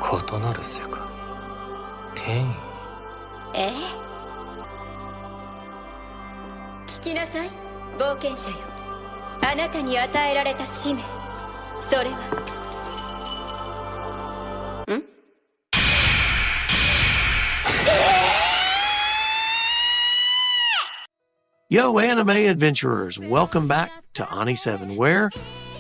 異なる世界転移。ええ、聞きなさい冒険者よ。あなたに与えられた使命、それはYo, anime adventurers, welcome back to Ani 7, where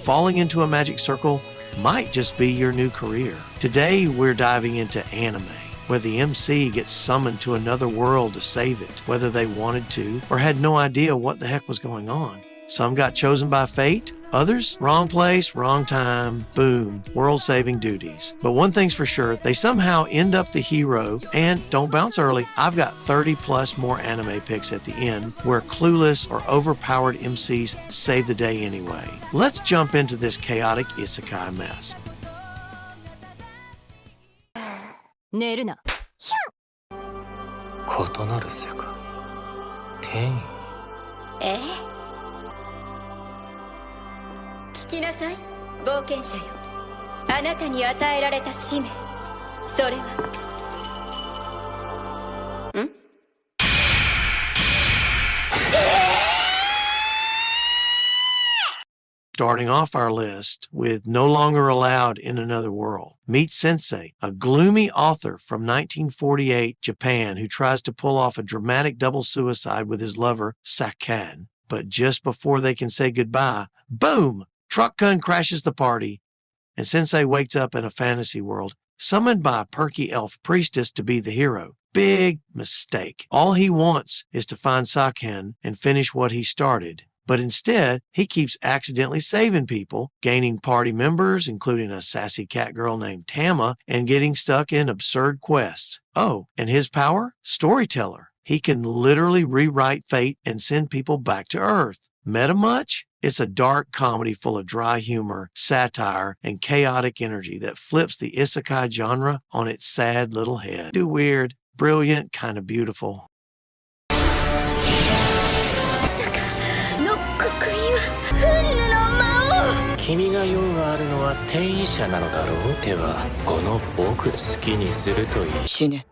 falling into a magic circle might just be your new career. Today, we're diving into anime, where the MC gets summoned to another world to save it, whether they wanted to or had no idea what the heck was going on. Some got chosen by fate, others, wrong place, wrong time, boom, world-saving duties. But one thing's for sure, they somehow end up the hero, and don't bounce early, I've got 30 plus more anime picks at the end, where clueless or overpowered MCs save the day anyway. Let's jump into this chaotic Isekai mess. 寝るな。異なる世界転移。ええ、聞きなさい冒険者よ。あなたに与えられた使命、それはStarting off our list with No Longer Allowed in Another World. Meet Sensei, a gloomy author from 1948 Japan who tries to pull off a dramatic double suicide with his lover, Sakan. But just before they can say goodbye, boom! Truck gun crashes the party, and Sensei wakes up in a fantasy world, summoned by a perky elf priestess to be the hero. Big mistake. All he wants is to find Sakan and finish what he started. But instead, he keeps accidentally saving people, gaining party members, including a sassy cat girl named Tama, and getting stuck in absurd quests. Oh, and his power? Storyteller. He can literally rewrite fate and send people back to Earth. Meta much? It's a dark comedy full of dry humor, satire, and chaotic energy that flips the isekai genre on its sad little head. Too weird, brilliant, kind of beautiful. 君が用があるのは転移者なのだろう。ではこの僕好きにするといい。死ね。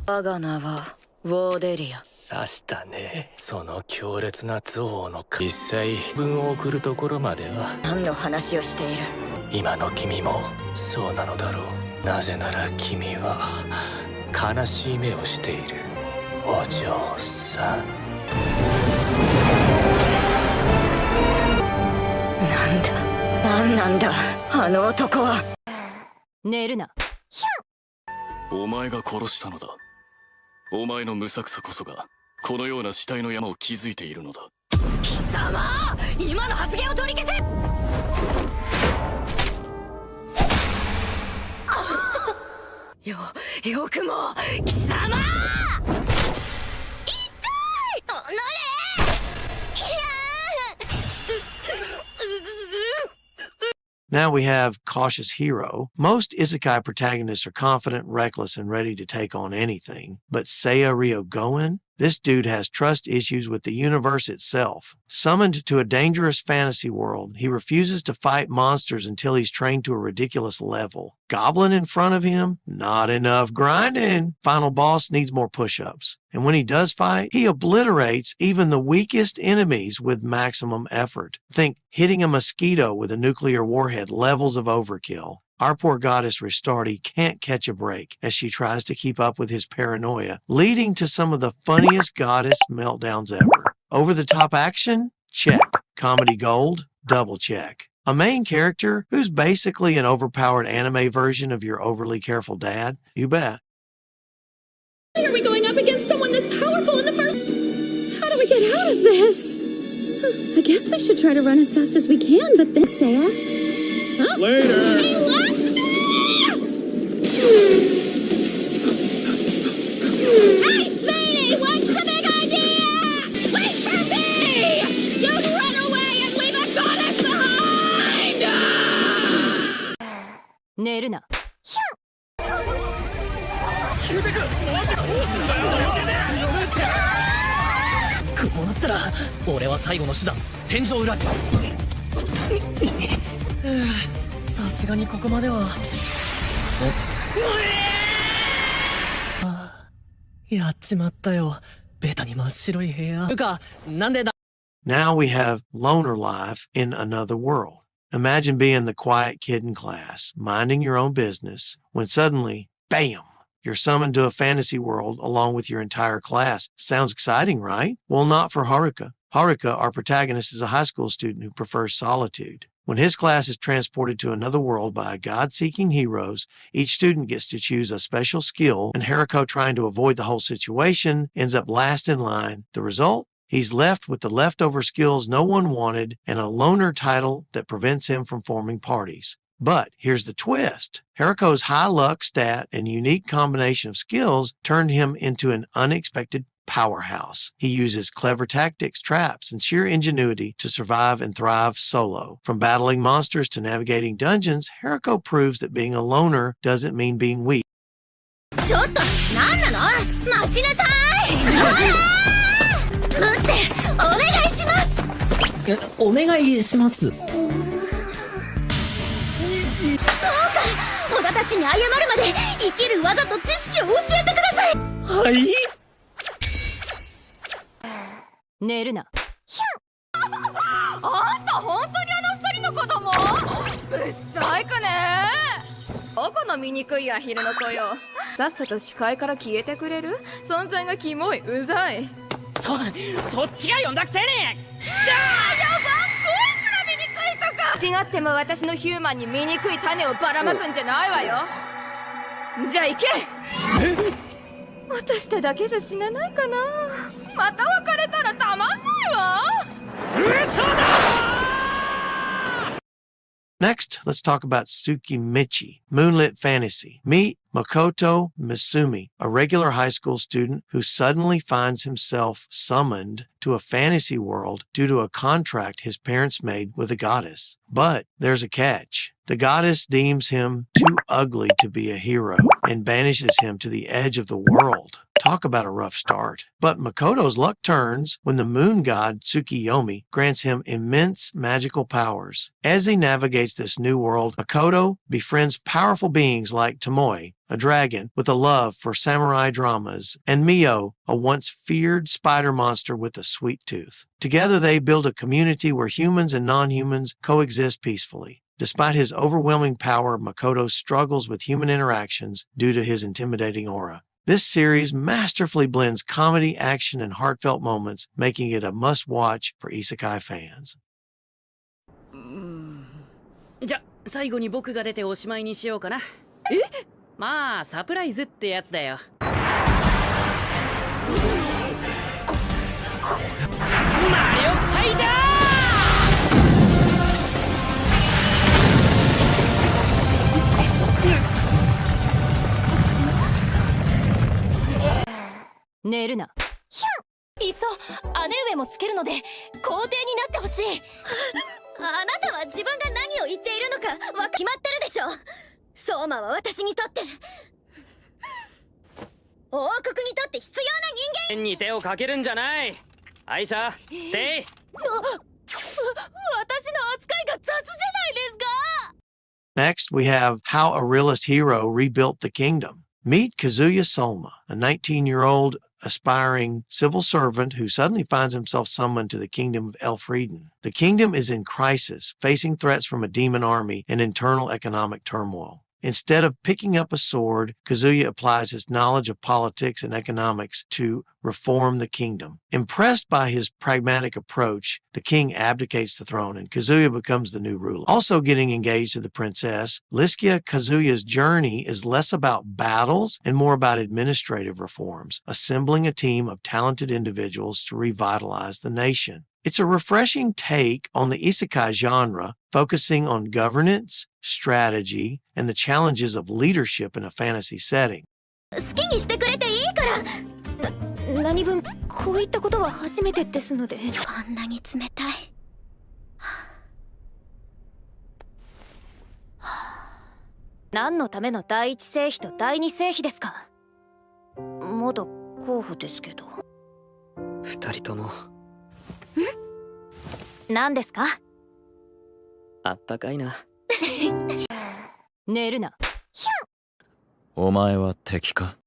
我が名はウォーデリア。刺したね。その強烈な憎悪の実際文を送るところまでは。何の話をしている。今の君もそうなのだろう。なぜなら君は悲しい目をしている。お嬢さん。なんだ、なんなんだ、あの男は。寝るな。お前が殺したのだ。お前の無策さこそがこのような死体の山を築いているのだ。貴様、今の発言を取り消せ。よくも貴様。痛い。なれ。Now we have Cautious Hero. Most isekai protagonists are confident, reckless, and ready to take on anything. But Seiya Ryogoen? This dude has trust issues with the universe itself. Summoned to a dangerous fantasy world, he refuses to fight monsters until he's trained to a ridiculous level. Goblin in front of him? Not enough grinding. Final boss needs more push-ups. And when he does fight, he obliterates even the weakest enemies with maximum effort. Think hitting a mosquito with a nuclear warhead levels of overkill. Our poor goddess Ristardi can't catch a break as she tries to keep up with his paranoia, leading to some of the funniest goddess meltdowns ever. Over-the-top action? Check. Comedy gold? Double check. A main character who's basically an overpowered anime version of your overly careful dad? You bet. Why are we going up against someone this powerful in the first... How do we get out of this? I guess we should try to run as fast as we can, but then... Seiya? Huh? Later! He left me! Hey, Sweetie! What's the big idea? Wait for me! You'd run away and leave a goddess behind! 寝るな。こうなったら俺は最後の手段天井裏に。さすがにここまでは。あ、やっちまったよ。ベタに真っ白い部屋。うか、なんでだ。 Now we have loner life in another world. Imagine being the quiet kid in class, minding your own business, when suddenly, bam, you're summoned to a fantasy world along with your entire class. Sounds exciting, right? Well, not for Haruka. Haruka, our protagonist, is a high school student who prefers solitude. When his class is transported to another world by God-seeking heroes, each student gets to choose a special skill, and Haruka, trying to avoid the whole situation, ends up last in line. The result? He's left with the leftover skills no one wanted and a loner title that prevents him from forming parties. But here's the twist. Haruko's high luck stat and unique combination of skills turned him into an unexpected powerhouse. He uses clever tactics, traps, and sheer ingenuity to survive and thrive solo. From battling monsters to navigating dungeons, Haruko proves that being a loner doesn't mean being weak. ちょっと、なんなの？待ちなさい！待って、お願いします！お願いします。そうか、小田たちに謝るまで生きる技と知識を教えてください。はい。寝るな。あんた本当に二人の子供？ぶっさいくね。どこの醜いアヒルの子よ。さっさと視界から消えてくれる？存在がキモい、うざい。そっちが呼んだくせに。やばっ、恋すら醜いとか。違っても私のヒューマンに醜い種をばらまくんじゃないわよ。じゃあ行け。私だけじゃ死なないかな。また別れたらたまんないわ。嘘だ。 Next, let's talk about Tsukimichi, Moonlit Fantasy. Meet Makoto Misumi, a regular high school student who suddenly finds himself summoned to a fantasy world due to a contract his parents made with a goddess. But there's a catch. The goddess deems him too ugly to be a hero and banishes him to the edge of the world. Talk about a rough start. But Makoto's luck turns when the moon god Tsukiyomi grants him immense magical powers. As he navigates this new world, Makoto befriends powerful beings like Tomoe, a dragon with a love for samurai dramas, and Mio, a once feared spider monster with a sweet tooth. Together they build a community where humans and non-humans coexist peacefully. Despite his overwhelming power, Makoto struggles with human interactions due to his intimidating aura. This series masterfully blends comedy, action, and heartfelt moments, making it a must-watch for Isekai fans. じゃ、最後に僕が出ておしまいにしようかな。まあ、サプライズってやつだよ。魔力体だ！寝るな。いっそ姉上もつけるので皇帝になってほしい。あなたは自分が何を言っているのか決まってるでしょ。相馬は私にとって王国にとって必要な人間。変に手をかけるんじゃない。アイシャ、ステイ。私の扱いが雑じゃないですか。 Next, we have How a Realist Hero Rebuilt the Kingdom. Meet Kazuya Solma, a 19-year-old aspiring civil servant who suddenly finds himself summoned to the kingdom of Elfrieden. The kingdom is in crisis, facing threats from a demon army and internal economic turmoil. Instead of picking up a sword, Kazuya applies his knowledge of politics and economics to reform the kingdom. Impressed by his pragmatic approach, the king abdicates the throne and Kazuya becomes the new ruler. Also getting engaged to the princess, Liskia Kazuya's journey is less about battles and more about administrative reforms, assembling a team of talented individuals to revitalize the nation. It's a refreshing take on the Isekai genre, focusing on governance, strategy, and the challenges of leadership in a fantasy setting. 好きにしてくれていいから。何分こういったことは初めてですので。こんなに冷たい。何のための第一聖妃と第二聖妃ですか。まだ候補ですけど。二人とも。何ですか。あったかいな。寝るな。お前は敵か？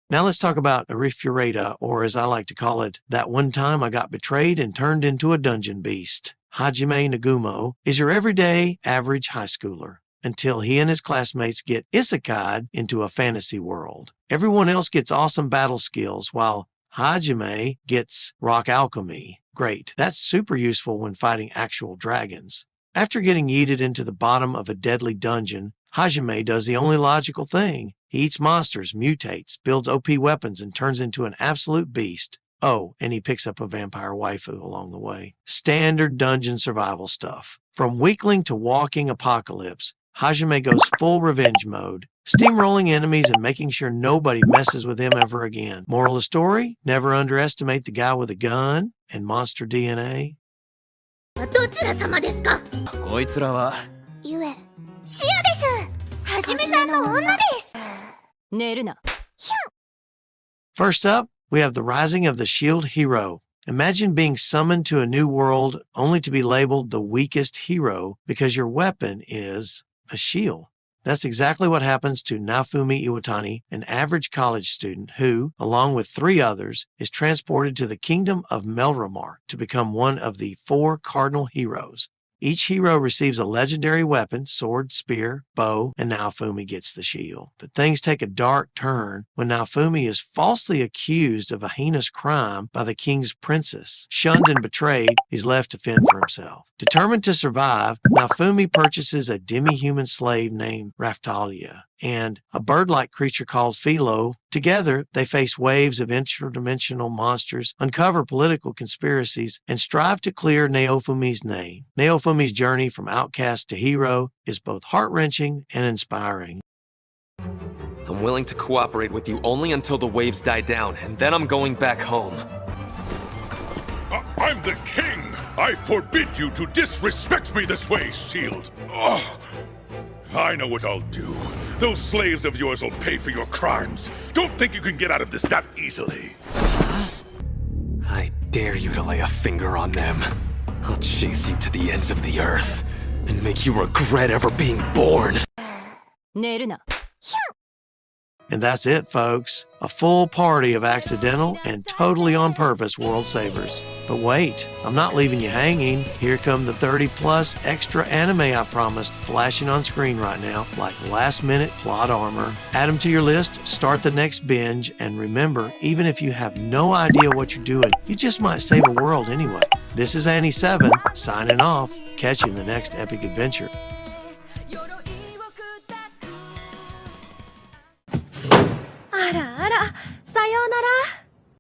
Now let's talk about Arifureta, or as I like to call it, that one time I got betrayed and turned into a dungeon beast. Hajime Nagumo is your everyday, average high schooler until he and his classmates get isekai'd into a fantasy world. Everyone else gets awesome battle skills, while Hajime gets rock alchemy. Great. That's super useful when fighting actual dragons. After getting yeeted into the bottom of a deadly dungeon, Hajime does the only logical thing. He eats monsters, mutates, builds OP weapons, and turns into an absolute beast. Oh, and he picks up a vampire waifu along the way. Standard dungeon survival stuff. From weakling to walking apocalypse, Hajime goes full revenge mode, steamrolling enemies and making sure nobody messes with him ever again. Moral of the story? Never underestimate the guy with a gun and monster DNA. どちら様ですか？こいつらはゆえ、シアです。はじめさんの女です。寝るな。First up, we have the rising of the shield hero. Imagine being summoned to a new world only to be labeled the weakest hero because your weapon is a shield. That's exactly what happens to Naofumi Iwatani, an average college student who, along with 3 others, is transported to the kingdom of Melramar to become one of the 4 cardinal heroes. Each hero receives a legendary weapon, sword, spear, bow, and Naofumi gets the shield. But things take a dark turn when Naofumi is falsely accused of a heinous crime by the king's princess. Shunned and betrayed, he's left to fend for himself. Determined to survive, Naofumi purchases a demi-human slave named Raftalia and a bird-like creature called Philo. Together, they face waves of interdimensional monsters, uncover political conspiracies, and strive to clear Naofumi's name. Naofumi's journey from outcast to hero is both heart-wrenching and inspiring. I'm willing to cooperate with you only until the waves die down, and then I'm going back home. I'm the king! I forbid you to disrespect me this way, Shield! Oh, I know what I'll do. Those slaves of yours will pay for your crimes. Don't think you can get out of this that easily. I dare you to lay a finger on them. I'll chase you to the ends of the earth and make you regret ever being born. 寝るな。 And that's it, folks. A full party of accidental and totally on purpose world savers. But wait, I'm not leaving you hanging. Here come the 30-plus extra anime I promised, flashing on screen right now, like last-minute plot armor. Add them to your list, start the next binge, and remember, even if you have no idea what you're doing, you just might save a world anyway. This is Annie7, signing off. Catch you in the next epic adventure. あらあら、さようなら。